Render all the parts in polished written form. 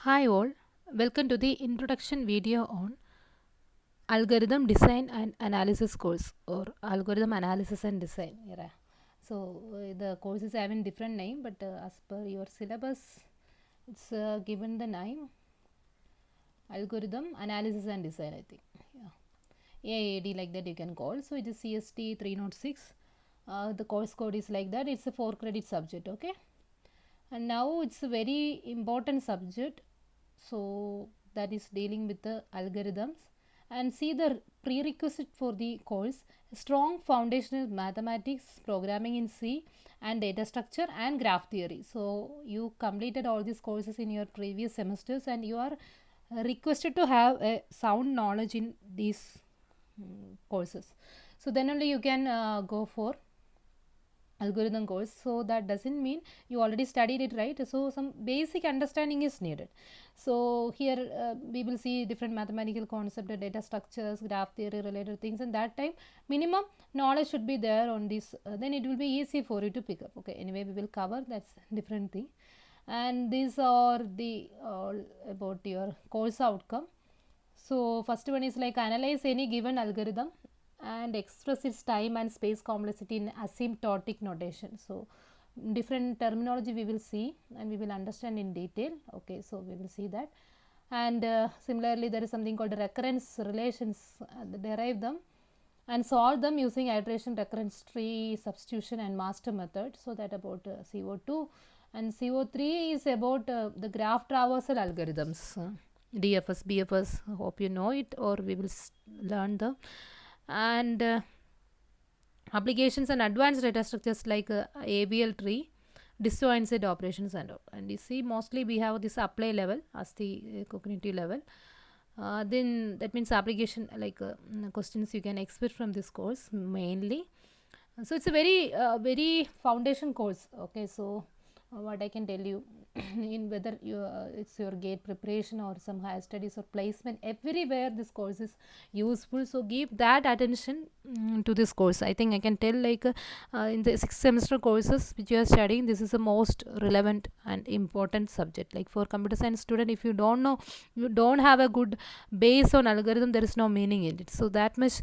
Hi all, welcome to the introduction video on algorithm design and analysis course or algorithm analysis and design. Yeah. So the course is having different name, but as per your syllabus, it's given the name algorithm analysis and design. I think. Yeah. AAD like that you can call. So it is CST 306. The course code is like that. It's a 4 credit subject. Okay. And now it's a very important subject, so that is dealing with the algorithms. And see the prerequisite for the course: strong foundational mathematics, programming in C, and data structure and graph theory. So you completed all these courses in your previous semesters, and you are requested to have a sound knowledge in these courses. So then only you can go for algorithm course. So that doesn't mean you already studied it, right? So some basic understanding is needed. So here we will see different mathematical concepts, data structures, graph theory related things, and that time minimum knowledge should be there on this. Then it will be easy for you to pick up. Okay, anyway, we will cover that's different thing. And these are the all about your course outcome. So first one is like analyze any given algorithm and express its time and space complexity in asymptotic notation. So different terminology we will see and we will understand in detail. Okay, so we will see that. And similarly there is something called recurrence relations, derive them and solve them using iteration, recurrence tree, substitution and master method. So that about CO2. And CO3 is about the graph traversal algorithms, DFS, BFS. Hope you know it, or we will learn the and applications and advanced data structures like ABL tree, disjointed operations and all. And you see, mostly we have this apply level as the cognitive level. Then that means application like questions you can expect from this course mainly. So it's a very foundation course. Okay, so what I can tell you in whether you it's your gate preparation or some higher studies or placement, everywhere this course is useful. So give that attention to this course. I think I can tell like in the 6 semester courses which you are studying, this is the most relevant and important subject. Like for computer science student, if you don't know, you don't have a good base on algorithm, there is no meaning in it. So that much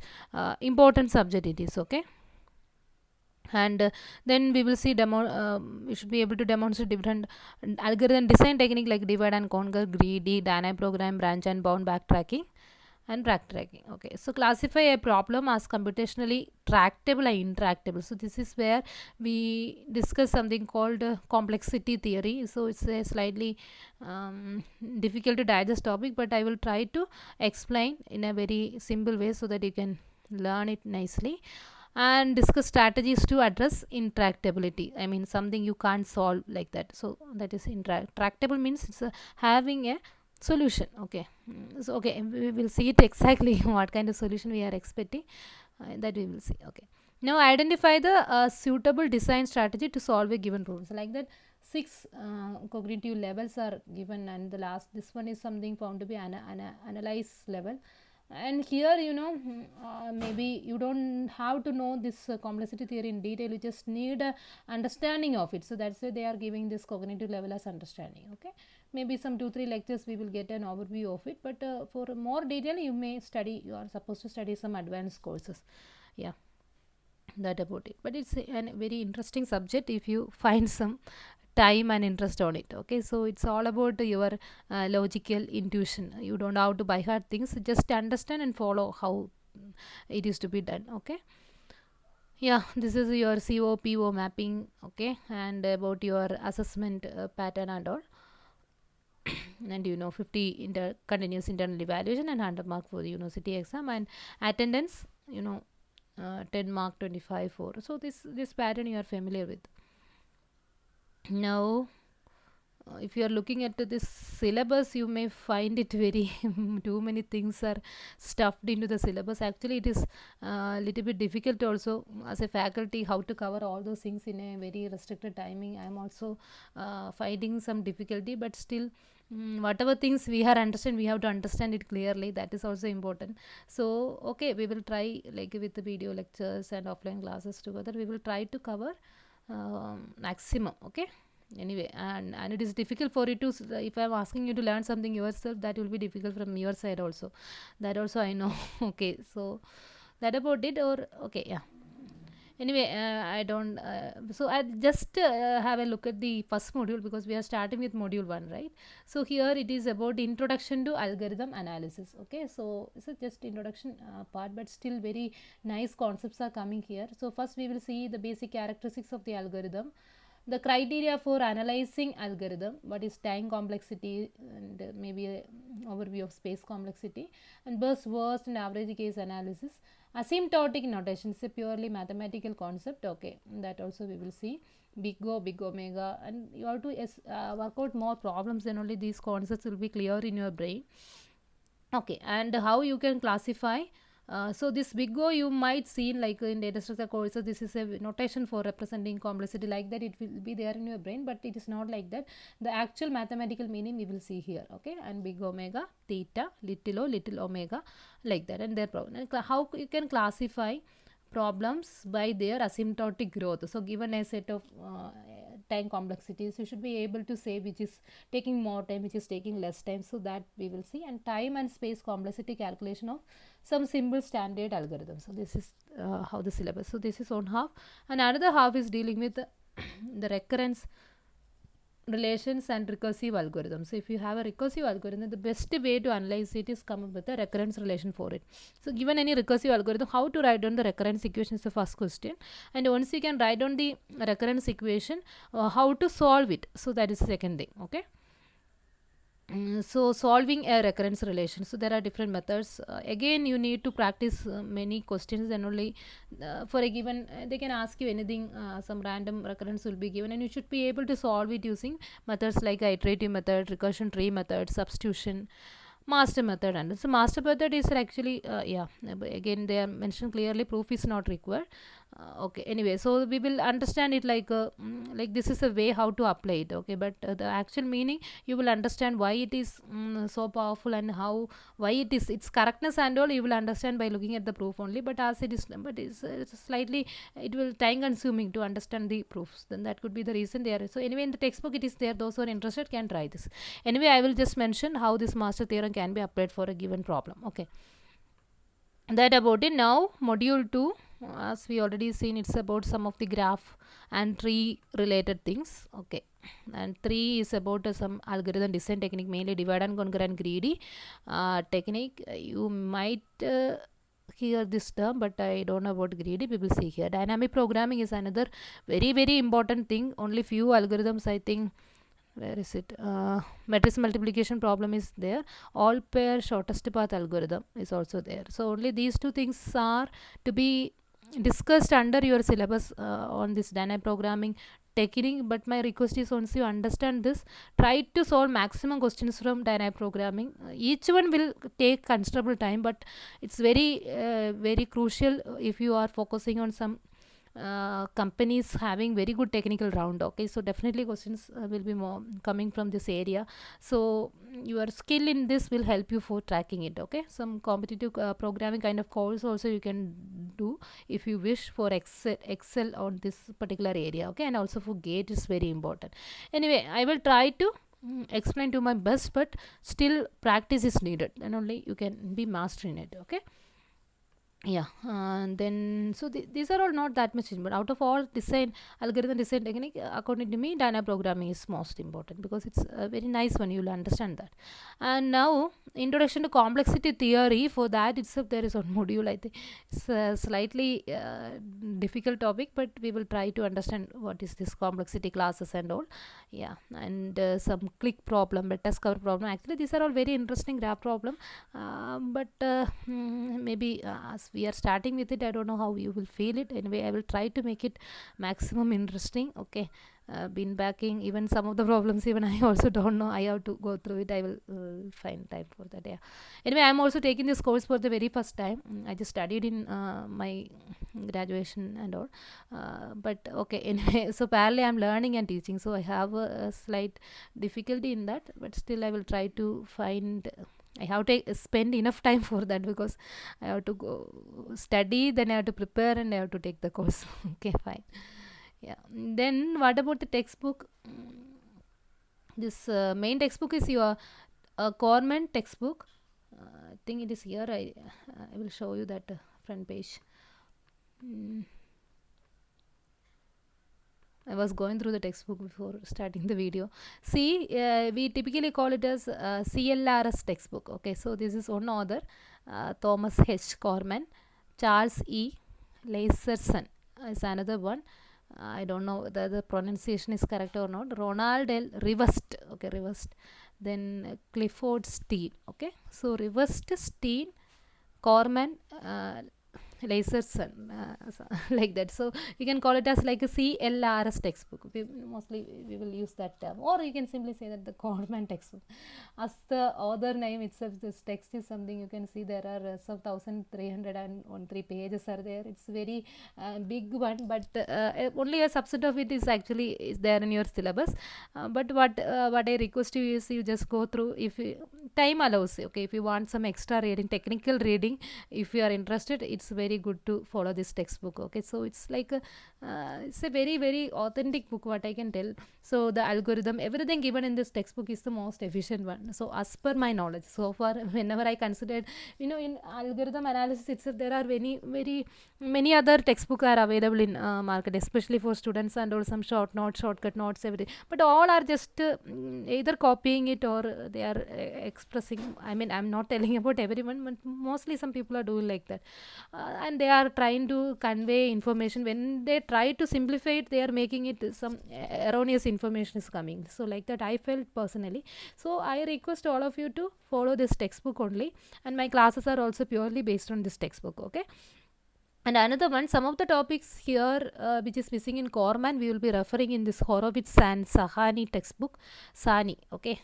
important subject it is. Okay. And then we will see demo. We should be able to demonstrate different algorithm design technique like divide and conquer, greedy, dynamic program, branch and bound backtracking and backtracking. Okay, so classify a problem as computationally tractable and intractable. So this is where we discuss something called complexity theory. So it's a slightly difficult to digest topic, but I will try to explain in a very simple way so that you can learn it nicely. And discuss strategies to address intractability. I mean something you can't solve like that. So that is intractable means it's having a solution. Okay. So okay, we will see it exactly what kind of solution we are expecting, that we will see. Okay, now identify the suitable design strategy to solve a given problem. So like that, 6 cognitive levels are given, and the last this one is something found to be analyze level. And here maybe you don't have to know this complexity theory in detail, you just need a understanding of it. So that's why they are giving this cognitive level as understanding. Okay, maybe some 2-3 lectures we will get an overview of it, but for more detail you may study, you are supposed to study some advanced courses. Yeah, that about it. But it's a very interesting subject if you find some time and interest on it. Okay, so it's all about your logical intuition. You don't have to buy hard things, just understand and follow how it is to be done. Okay, yeah, this is your COPO mapping. Okay, and about your assessment pattern and all. And 50 continuous internal evaluation and 100 mark for the university exam, and attendance 10 mark 25 for. So this pattern you are familiar with. Now if you are looking at this syllabus, you may find it very too many things are stuffed into the syllabus. Actually it is a little bit difficult also as a faculty how to cover all those things in a very restricted timing. I am also finding some difficulty, but still whatever things we are understand, we have to understand it clearly. That is also important. So okay, we will try, like with the video lectures and offline classes together, we will try to cover maximum. Okay, Anyway, and it is difficult for you to if I'm asking you to learn something yourself, that will be difficult from your side also. That also I know. Okay, so that about it. Or okay, yeah. Anyway, I don't so I just have a look at the first module, because we are starting with module 1, right? So here it is about introduction to algorithm analysis. Okay, so it's a just introduction part, but still very nice concepts are coming here. So first we will see the basic characteristics of the algorithm, the criteria for analyzing algorithm, what is time complexity, and maybe a overview of space complexity, and best, worst, and average case analysis. Asymptotic notation is a purely mathematical concept. Okay, that also we will see. Big O, big omega, and you have to work out more problems, then only these concepts will be clear in your brain. Okay, and how you can classify. So this big O you might see like in data structure courses, this is a notation for representing complexity, like that it will be there in your brain, but it is not like that. The actual mathematical meaning we will see here. Okay, and big omega, theta, little o, little omega, like that, and their problem. And how you can classify problems by their asymptotic growth. So given a set of time complexities, you should be able to say which is taking more time, which is taking less time. So that we will see. And time and space complexity calculation of some simple standard algorithms. So this is how the syllabus. So this is one half, and another half is dealing with the recurrence relations and recursive algorithms. So if you have a recursive algorithm, the best way to analyze it is come up with a recurrence relation for it. So given any recursive algorithm, how to write down the recurrence equation is the first question, and once you can write down the recurrence equation, how to solve it, so that is the second thing. Okay. So solving a recurrence relation, so there are different methods. Again, you need to practice many questions, and only for a given they can ask you anything, some random recurrence will be given, and you should be able to solve it using methods like iterative method, recursion tree method, substitution, master method. And so master method is actually again they are mentioned clearly, proof is not required. Okay, anyway, so we will understand it like this is a way how to apply it. Okay, but the actual meaning you will understand why it is so powerful, and how why it is its correctness and all you will understand by looking at the proof only. But as it is, but it's slightly, it will time consuming to understand the proofs, then that could be the reason there. So anyway, in the textbook it is there, those who are interested can try this. Anyway, I will just mention how this master theorem can be applied for a given problem. Okay, that about it. Now module 2, as we already seen, it's about some of the graph and tree related things. Okay, and 3 is about some algorithm design technique, mainly divide and conquer and greedy technique. You might hear this term, but I don't know about greedy. We will see here. Dynamic programming is another very important thing. Only few algorithms, I think, where is it, matrix multiplication problem is there, all pair shortest path algorithm is also there. So only these two things are to be discussed under your syllabus on this dynamic programming technique. But my request is, once you understand this, try to solve maximum questions from dynamic programming. Each one will take considerable time, but it's very crucial if you are focusing on some companies having very good technical round. Okay, so definitely questions will be more coming from this area. So your skill in this will help you for tracking it. Okay, some competitive programming kind of course also you can do if you wish for excel on this particular area. Okay, and also for gate is very important. Anyway, I will try to explain to my best, but still practice is needed, and only you can be master in it. Okay, yeah. And then so these are all not that much, but out of all design algorithm design technique, according to me, dynamic programming is most important, because it's a very nice one, you'll understand that. And now introduction to complexity theory, for that itself there is one module. I think it's a slightly difficult topic, but we will try to understand what is this complexity classes and all. Yeah, and some click problem, but test cover problem, actually these are all very interesting graph problem. Maybe as we are starting with it, I don't know how you will feel it. Anyway, I will try to make it maximum interesting. Okay, been backing even some of the problems, even I also don't know, I have to go through it. I will find time for that. Yeah, anyway, I'm also taking this course for the very first time. I just studied in my graduation and all, but okay, anyway, so parallel I'm learning and teaching, so I have a slight difficulty in that, but still I will try to find, I have to spend enough time for that, because I have to go study, then I have to prepare, and I have to take the course. Okay, fine. Yeah. Then what about the textbook? This main textbook is your Corman textbook. I think it is here. I will show you that front page. Mm. I was going through the textbook before starting the video. See, we typically call it as CLRS textbook. Okay, so this is one author, Thomas H. Corman, Charles E. Laserson is another one. I don't know whether the pronunciation is correct or not. Ronald L. Rivest. Okay, Rivest. Then Clifford Steen. Okay, so Rivest, Steen, Corman, Laserson, like that. So you can call it as like a CLRS textbook. Mostly we will use that term, or you can simply say that the Corman textbook. As the author name itself, this text is something you can see there are some 1313 pages are there. It's very big one, but only a subset of it is actually is there in your syllabus. But what I request you is you just go through if time allows. Okay, if you want some extra reading, technical reading, if you are interested, it's very good to follow this textbook. Okay, so it's like it's a very very authentic book, what I can tell. So the algorithm, everything given in this textbook is the most efficient one. So as per my knowledge so far, whenever I considered, in algorithm analysis itself, there are very many other textbook are available in market, especially for students, and also some short notes, shortcut notes, everything, but all are just either copying it or they are expressing. I mean, I'm not telling about everyone, but mostly some people are doing like that, and they are trying to convey information. When they try to simplify it, they are making it some erroneous information is coming. So like that I felt personally. So I request all of you to follow this textbook only, and my classes are also purely based on this textbook. Okay, and another one, some of the topics here which is missing in Corman, we will be referring in this Horowitz and Sahani textbook. Sani, okay,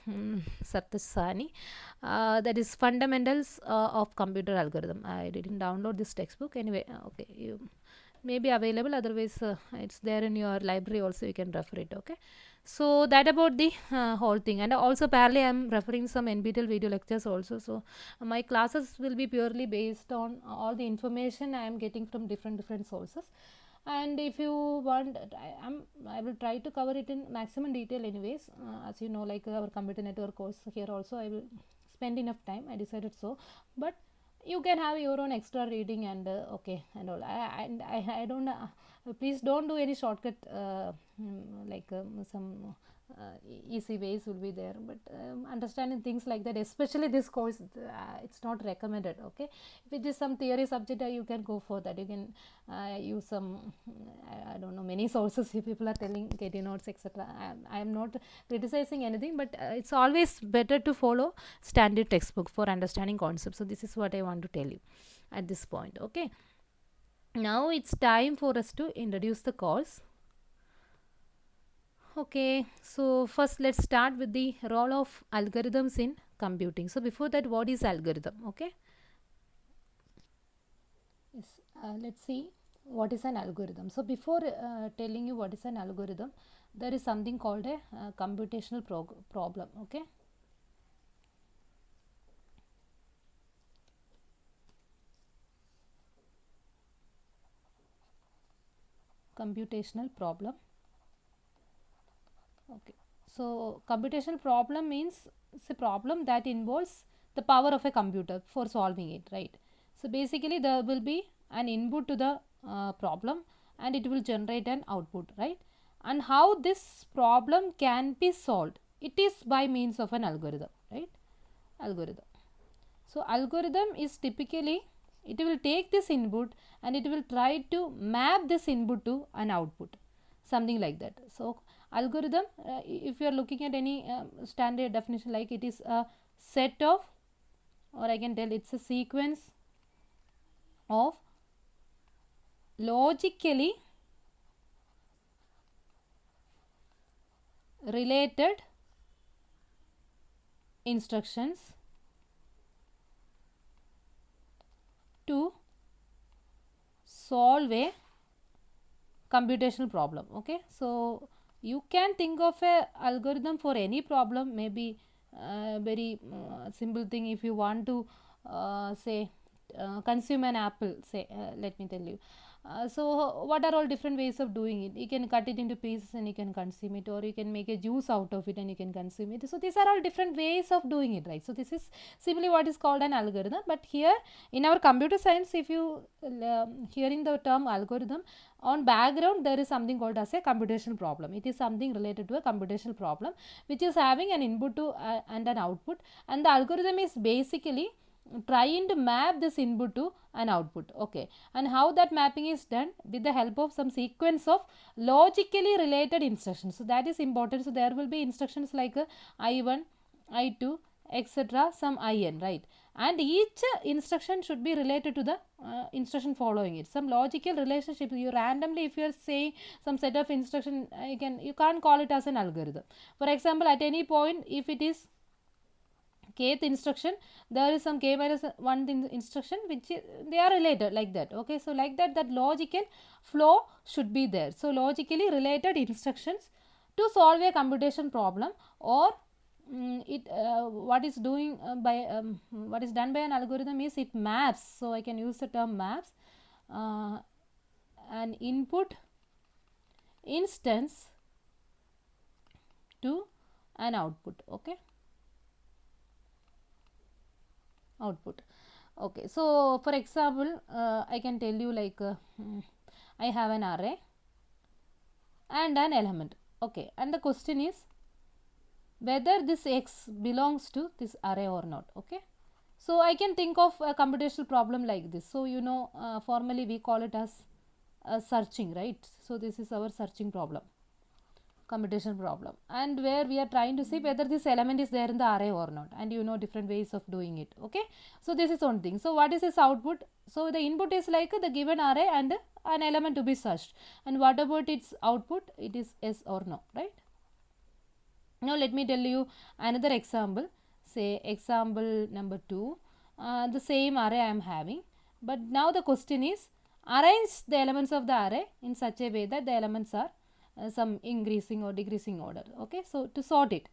Satish Sani. That is Fundamentals of Computer Algorithm. I didn't download this textbook. Anyway, okay, you may be available. Otherwise, it's there in your library also. You can refer it, okay. So that about the whole thing. And also parallelly I'm referring some NPTEL video lectures also. So my classes will be purely based on all the information I am getting from different sources. And if you want, I will try to cover it in maximum detail anyways. As you know, like our computer network course here also, I will spend enough time. I decided so. But you can have your own extra reading and okay and all. I don't please don't do any shortcut like some easy ways will be there, but understanding things like that, especially this course, it's not recommended. Okay, if it is some theory subject, you can go for that. You can use some I don't know, many sources people are telling, get notes, etc. I am not criticizing anything, but it's always better to follow standard textbook for understanding concepts. So this is what I want to tell you at this point. Okay, now it's time for us to introduce the course. Okay, so first let's start with the role of algorithms in computing. So before that, what is algorithm? Okay, yes, let's see what is an algorithm. So before telling you what is an algorithm, there is something called a computational problem. Okay, computational problem. Okay, so computational problem means it's a problem that involves the power of a computer for solving it, right? So basically there will be an input to the problem and it will generate an output, right? And how this problem can be solved, it is by means of an algorithm, right? Algorithm. So algorithm is typically, it will take this input and it will try to map this input to an output, something like that. So algorithm, if you are looking at any standard definition, like it is a set of, or I can tell it's a sequence of logically related instructions to solve a computational problem. Okay, so you can think of a algorithm for any problem, maybe very simple thing. If you want to say consume an apple, say let me tell you, So what are all different ways of doing it? You can cut it into pieces and you can consume it, or you can make a juice out of it and you can consume it. So these are all different ways of doing it, right? So this is simply what is called an algorithm. But here in our computer science, if you hearing the term algorithm, on background there is something called as a computational problem. It is something related to a computational problem which is having an input to and an output, and the algorithm is basically trying to map this input to an output. Okay, and how that mapping is done? With the help of some sequence of logically related instructions. So that is important. So there will be instructions like I1, I2, etc., some IN, right? And each instruction should be related to the instruction following it. Some logical relationship. You randomly, if you are saying some set of instruction, you can't call it as an algorithm. For example, at any point, if it is kth instruction, there is some k minus 1 instruction which they are related like that. Okay, so like that, that logical flow should be there. So logically related instructions to solve a computation problem, or what is doing what is done by an algorithm is it maps. So I can use the term maps an input instance to an output. Okay, output. Okay, so for example, I can tell you like I have an array and an element. Okay, and the question is whether this x belongs to this array or not. Okay, so I can think of a computational problem like this. So you know, formally we call it as searching, right? So this is our searching problem, computation problem, and where we are trying to see whether this element is there in the array or not, and you know different ways of doing it. Okay, so this is one thing. So what is this output? So the input is like the given array and an element to be searched, and what about its output? It is yes or no, right? Now let me tell you another example. Say example number 2, the same array I am having, but now the question is arrange the elements of the array in such a way that the elements are some increasing or decreasing order. Okay, so to sort it,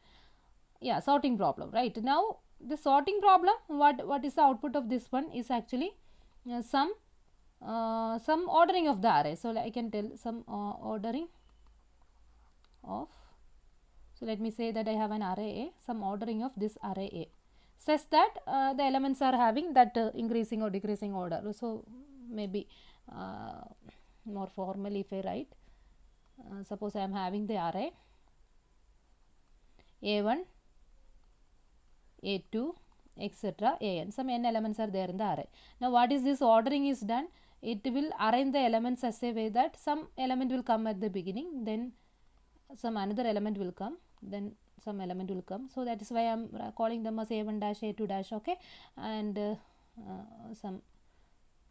yeah, sorting problem, right? Now the sorting problem, what is the output of this one is actually some ordering of the array. So I can tell some ordering of, so let me say that I have an array A, some ordering of this array A such that the elements are having that increasing or decreasing order. So maybe more formally if I write, suppose I am having the array A1, A2, etc., AN. Some n elements are there in the array. Now what is this ordering is done? It will arrange the elements as a way that some element will come at the beginning, then some another element will come, then some element will come. So that is why I am calling them as A1 dash, A2 dash. Okay, and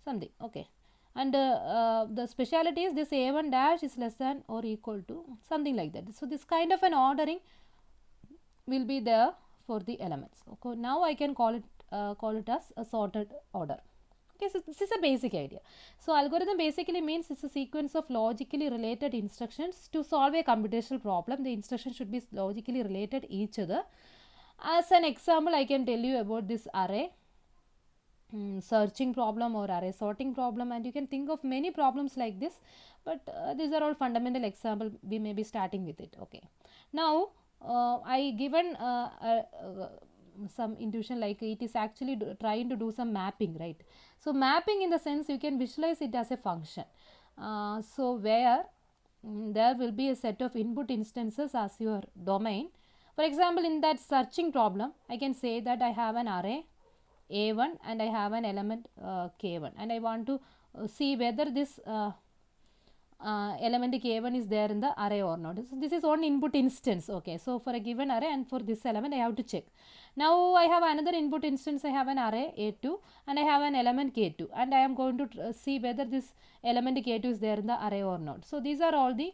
something. Okay, and the speciality is this A1 dash is less than or equal to something like that. So this kind of an ordering will be there for the elements. Okay, now I can call it as a sorted order. Okay, so this is a basic idea. So algorithm basically means it's a sequence of logically related instructions to solve a computational problem. The instructions should be logically related each other. As an example, I can tell you about this array searching problem or array sorting problem, and you can think of many problems like this, but these are all fundamental example. We may be starting with it. Okay, now I given some intuition like it is actually trying to do some mapping, right? So mapping in the sense you can visualize it as a function. So where there will be a set of input instances as your domain. For example, in that searching problem, I can say that I have an array A1 and I have an element K1, and I want to see whether this element K1 is there in the array or not. So this is one input instance. Okay, so for a given array and for this element I have to check. Now I have another input instance. I have an array A2 and I have an element K2, and I am going to see whether this element K2 is there in the array or not. So these are all the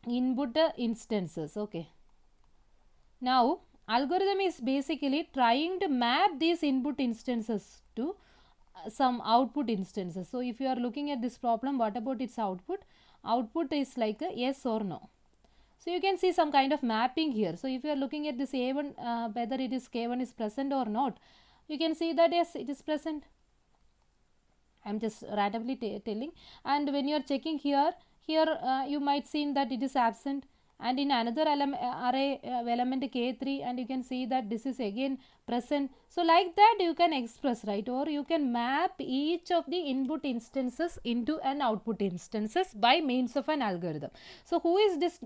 input instances. Okay, now algorithm is basically trying to map these input instances to some output instances. So if you are looking at this problem, what about its output? Output is like a yes or no. So you can see some kind of mapping here. So if you are looking at this A1, whether it is K1 is present or not, you can see that yes, it is present. I'm just randomly telling. And when you are checking here, you might see that it is absent, and in another array element k3, and you can see that this is again present. So like that you can express, right, or you can map each of the input instances into an output instances by means of an algorithm. So who is this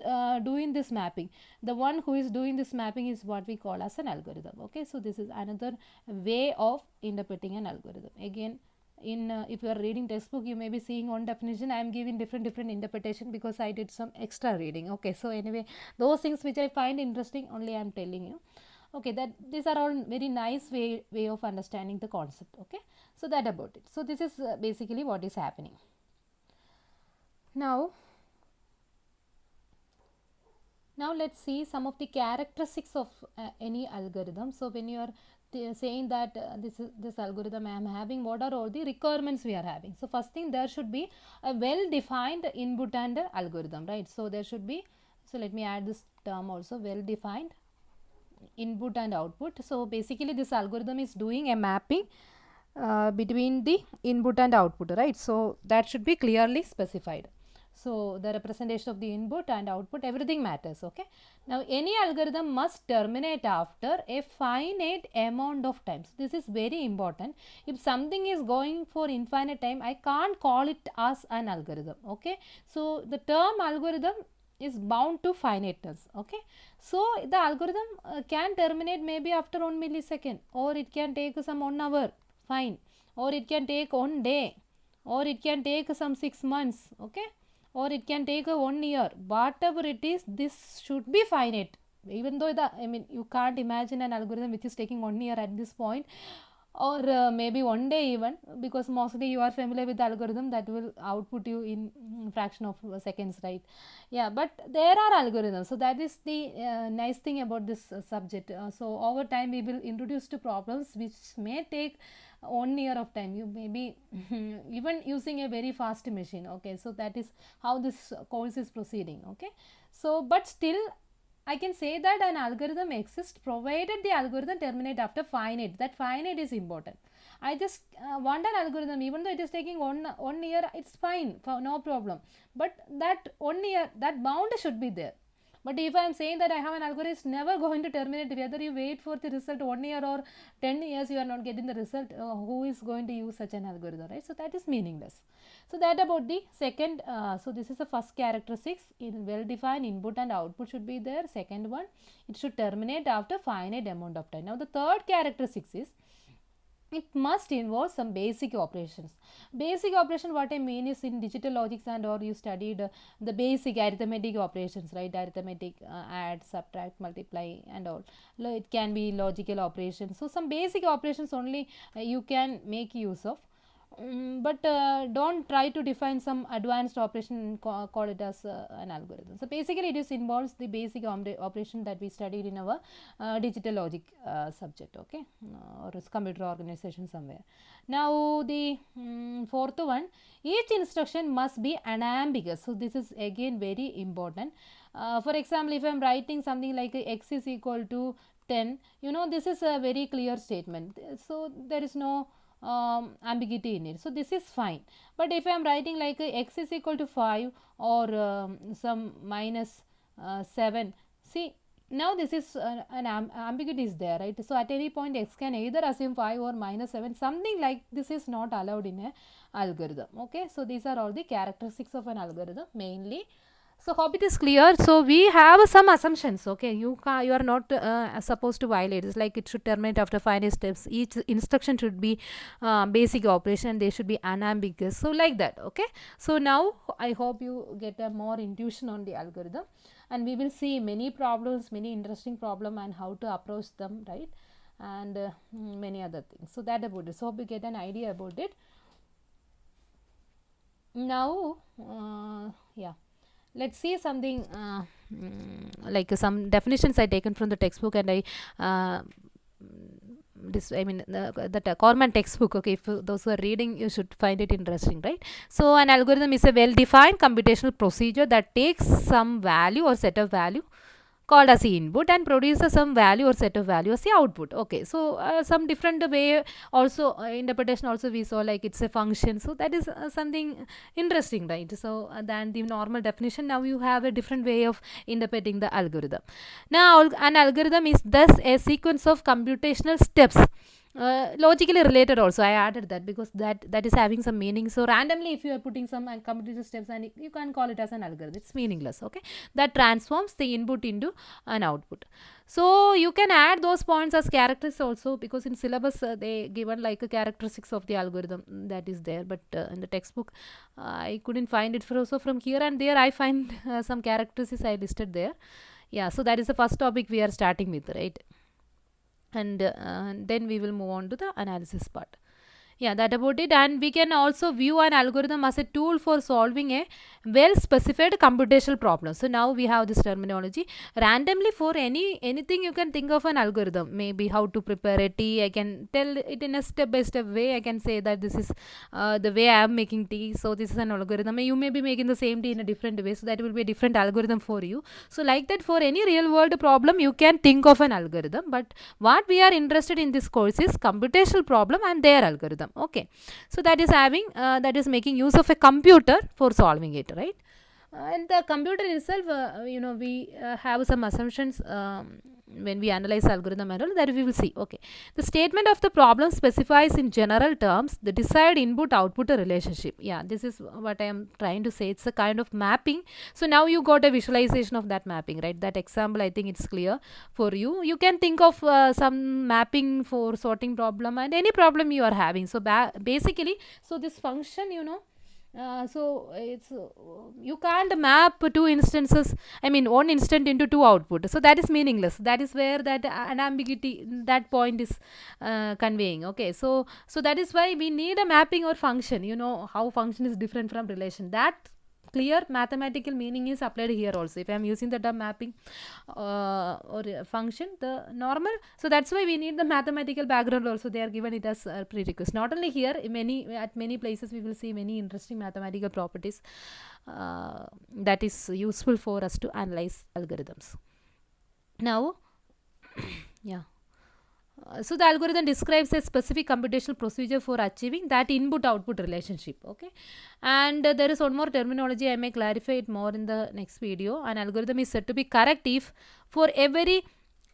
doing this mapping? The one who is doing this mapping is what we call as an algorithm. Okay, so this is another way of interpreting an algorithm. Again, in if you are reading textbook, you may be seeing one definition. I am giving different interpretation because I did some extra reading. Okay, so anyway, those things which I find interesting only I am telling you. Okay, that these are all very nice way of understanding the concept. Okay, so that about it. So this is basically what is happening now. Now let's see some of the characteristics of any algorithm. So when you are saying that this algorithm I am having, what are all the requirements we are having? So first thing, there should be a well defined input and algorithm, right? So there should be, so let me add this term also, well defined input and output. So basically this algorithm is doing a mapping between the input and output, right? So that should be clearly specified. So the representation of the input and output, everything matters. Okay, now any algorithm must terminate after a finite amount of time. So this is very important. If something is going for infinite time, I can't call it as an algorithm. Okay, so the term algorithm is bound to finiteness. Okay, so the algorithm can terminate maybe after 1 millisecond, or it can take some 1 hour, fine, or it can take 1 day, or it can take some 6 months. Okay, or it can take a 1 year. Whatever it is, this should be finite. Even though you can't imagine an algorithm which is taking 1 year at this point, or maybe 1 day even, because mostly you are familiar with the algorithm that will output you in fraction of seconds, right? Yeah, but there are algorithms. So that is the nice thing about this subject. So over time we will introduce to problems which may take 1 year of time. You may be even using a very fast machine. Okay, so that is how this course is proceeding. Okay, so but still I can say that an algorithm exists provided the algorithm terminate after finite. That finite is important. I just want an algorithm, even though it is taking one year, it's fine, no problem. But that 1 year, that bound should be there. But if I am saying that I have an algorithm, it's never going to terminate. Whether you wait for the result 1 year or 10 years, you are not getting the result. Who is going to use such an algorithm, right? So that is meaningless. So that about the second. So this is the first characteristics. In well-defined input and output should be there. Second one, it should terminate after finite amount of time. Now the third characteristics is, it must involve some basic operations. Basic operation, what I mean is, in digital logics and or you studied the basic arithmetic operations, right? Arithmetic, add, subtract, multiply and all. It can be logical operations. So some basic operations only you can make use of. But don't try to define some advanced operation and call it as an algorithm. So basically it is involves the basic operation that we studied in our digital logic subject. Okay, or computer organization somewhere. Now the fourth one, each instruction must be unambiguous. So this is again very important. For example, if I am writing something like x is equal to 10, this is a very clear statement. So there is no ambiguity in it. So this is fine. But if I am writing like x is equal to 5 or some minus 7, see, now this is an ambiguity is there, right? So at any point x can either assume 5 or minus 7. Something like this is not allowed in a algorithm. Okay, so these are all the characteristics of an algorithm mainly. So hope it is clear. So we have some assumptions. Okay, you are not supposed to violate. It's like it should terminate after finite steps. Each instruction should be basic operation. They should be unambiguous. So like that. Okay. So now I hope you get a more intuition on the algorithm, and we will see many problems, many interesting problem, and how to approach them, right? And many other things. So that about it. So hope you get an idea about it. Now, yeah. Let's see something like some definitions I taken from the textbook, and that Corman textbook. Okay, if those who are reading, you should find it interesting, right? So an algorithm is a well-defined computational procedure that takes some value or set of value called as the input and produces some value or set of value as the output. Okay, so some different way also interpretation also we saw, like it's a function, so that is something interesting, right? So than the normal definition, now you have a different way of interpreting the algorithm. Now an algorithm is thus a sequence of computational steps, logically related also. I added that because that is having some meaning. So randomly if you are putting some computational steps, and you can call it as an algorithm, it's meaningless. Okay, that transforms the input into an output. So you can add those points as characteristics also, because in syllabus they given like a characteristics of the algorithm that is there, but in the textbook I couldn't find it. So from here and there I find some characteristics I listed there. Yeah, so that is the first topic we are starting with, right? And then we will move on to the analysis part. Yeah, that about it. And we can also view an algorithm as a tool for solving a well specified computational problem. So now we have this terminology. Randomly for anything you can think of an algorithm. Maybe how to prepare a tea, I can tell it in a step by step way. I can say that this is the way I am making tea, so this is an algorithm. You may be making the same tea in a different way, so that will be a different algorithm for you. So like that, for any real world problem you can think of an algorithm, but what we are interested in this course is computational problem and their algorithm. Okay, so that is having that is making use of a computer for solving it, right? And the computer itself, we have some assumptions when we analyze algorithm and all, that we will see. Okay, the statement of the problem specifies in general terms the desired input output relationship. Yeah, this is what I am trying to say. It's a kind of mapping. So now you got a visualization of that mapping, right? That example, I think it's clear for you. You can think of some mapping for sorting problem and any problem you are having. So basically, so this function, so it's you can't map two instances, I mean one instant into two output, so that is meaningless. That is where that unambiguity, that point is conveying. Okay, so that is why we need a mapping or function. How function is different from relation, that clear mathematical meaning is applied here also. If I am using the term mapping or function, the normal, so that's why we need the mathematical background also. They are given it as prerequisite. Not only here, at many places we will see many interesting mathematical properties that is useful for us to analyze algorithms. Now yeah, so the algorithm describes a specific computational procedure for achieving that input output relationship. Okay, and there is one more terminology, I may clarify it more in the next video. An algorithm is said to be correct if for every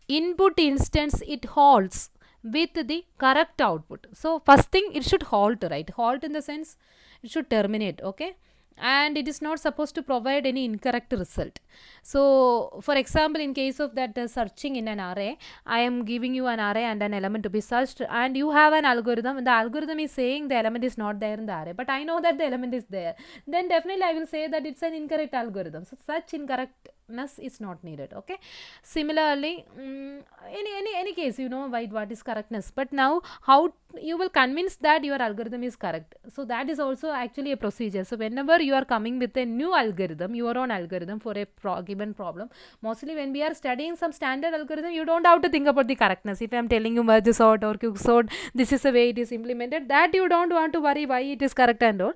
input instance it halts with the correct output. So first thing, it should halt, right? Halt in the sense it should terminate. Okay, and it is not supposed to provide any incorrect result. So for example, in case of that searching in an array, I am giving you an array and an element to be searched, and you have an algorithm, and the algorithm is saying the element is not there in the array, but I know that the element is there, then definitely I will say that it's an incorrect algorithm. So such incorrectness is not needed. Okay, similarly, any case, what is correctness, but now how you will convince that your algorithm is correct, so that is also actually a procedure. So whenever you are coming with a new algorithm, your own algorithm for a given problem, mostly when we are studying some standard algorithm, you don't have to think about the correctness. If I am telling you merge sort or quick sort, this is the way it is implemented, that you don't want to worry why it is correct and all.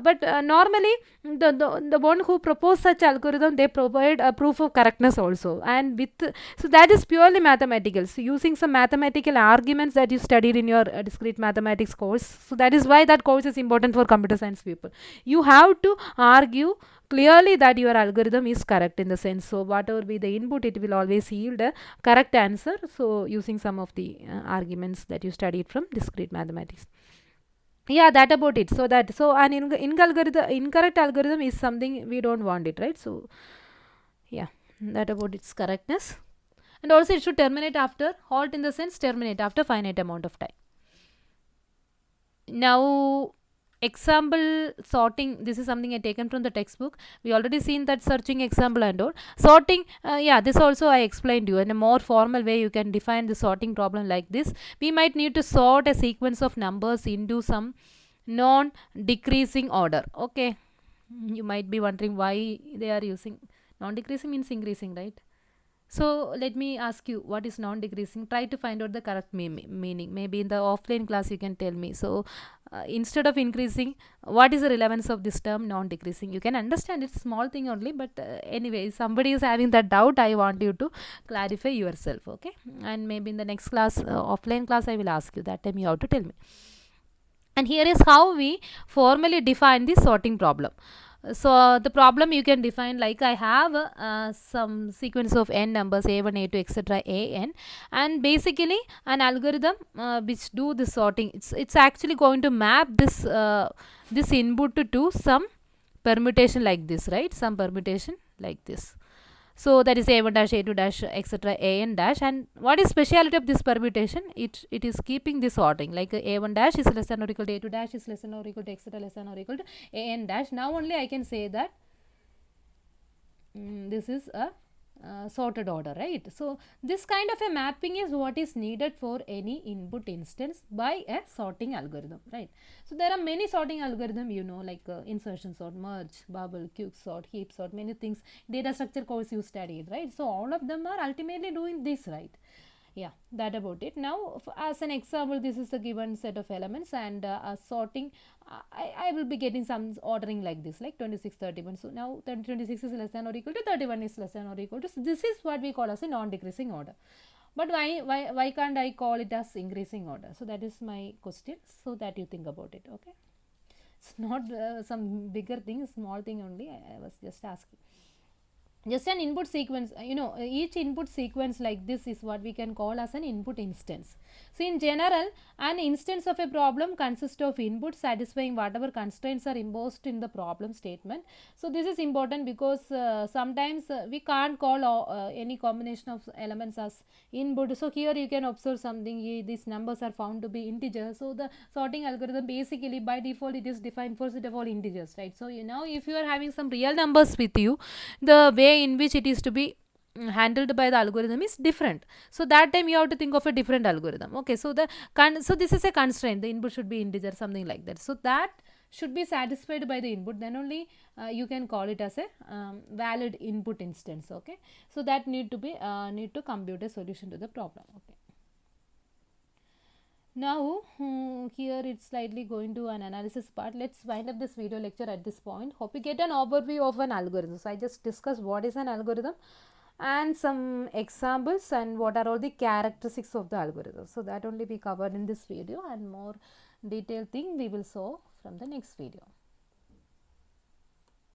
But normally the one who propose such algorithm, they provide a proof of correctness also, and with, so that is purely mathematical. So using some mathematical arguments that you studied in your discrete mathematics course. So that is why that course is important for computer science people. You have to argue clearly that your algorithm is correct in the sense, so whatever be the input, it will always yield a correct answer. So using some of the arguments that you studied from discrete mathematics. Yeah, that about it. So that, so an incorrect algorithm is something we don't want it, right? So yeah, that about its correctness. And also it should terminate after, halt in the sense terminate after finite amount of time. Now example sorting, this is something I taken from the textbook. We already seen that searching example and all. Sorting, yeah, this also I explained you in a more formal way. You can define the sorting problem like this. We might need to sort a sequence of numbers into some non-decreasing order. Okay, you might be wondering why they are using non-decreasing, means increasing, right? So let me ask you, what is non-decreasing? Try to find out the correct meaning. Maybe in the offline class you can tell me. So instead of increasing, what is the relevance of this term non-decreasing? You can understand it's small thing only, but anyway, somebody is having that doubt. I want you to clarify yourself, okay? And maybe in the next class, offline class, I will ask you. That time you have to tell me. And here is how we formally define the sorting problem. So the problem you can define like I have some sequence of n numbers a1 a2 etc an, and basically an algorithm which do the sorting. It's actually going to map this input to some permutation like this, right? Some permutation like this. So that is a1 dash, a2 dash, etc. an dash. And what is speciality of this permutation? It is keeping this sorting, like a1 dash is less than or equal to a2 dash is less than or equal to etc. less than or equal to an dash. Now only I can say that this is a sorted order, right? So this kind of a mapping is what is needed for any input instance by a sorting algorithm, right? So there are many sorting algorithm, you know, like insertion sort, merge, bubble, quick sort, heap sort, many things. Data structure course you studied, right? So all of them are ultimately doing this, right? Yeah, that about it. Now as an example, this is the given set of elements, and sorting, I will be getting some ordering like this, like 26 31. So now 26 is less than or equal to 31 is less than or equal to, so this is what we call as a non-decreasing order. But why can't I call it as increasing order? So that is my question, so that you think about it, okay? It's not some bigger thing, small thing only. I was just asking. Just an input sequence, each input sequence like this is what we can call as an input instance. So in general, an instance of a problem consists of inputs satisfying whatever constraints are imposed in the problem statement. So this is important because sometimes we can't call any combination of elements as input. So here you can observe something, these numbers are found to be integers. So the sorting algorithm basically by default it is defined first of all integers, right? So now if you are having some real numbers with you, the way in which it is to be handled by the algorithm is different. So that time you have to think of a different algorithm, okay? So so this is a constraint, the input should be integer, something like that. So that should be satisfied by the input, then only you can call it as a valid input instance, okay? So that need to compute a solution to the problem, okay? Now here it's slightly going to an analysis part. Let's wind up this video lecture at this point. Hope you get an overview of an algorithm. So I just discussed what is an algorithm and some examples and what are all the characteristics of the algorithm. So that only we covered in this video, and more detailed thing we will show from the next video.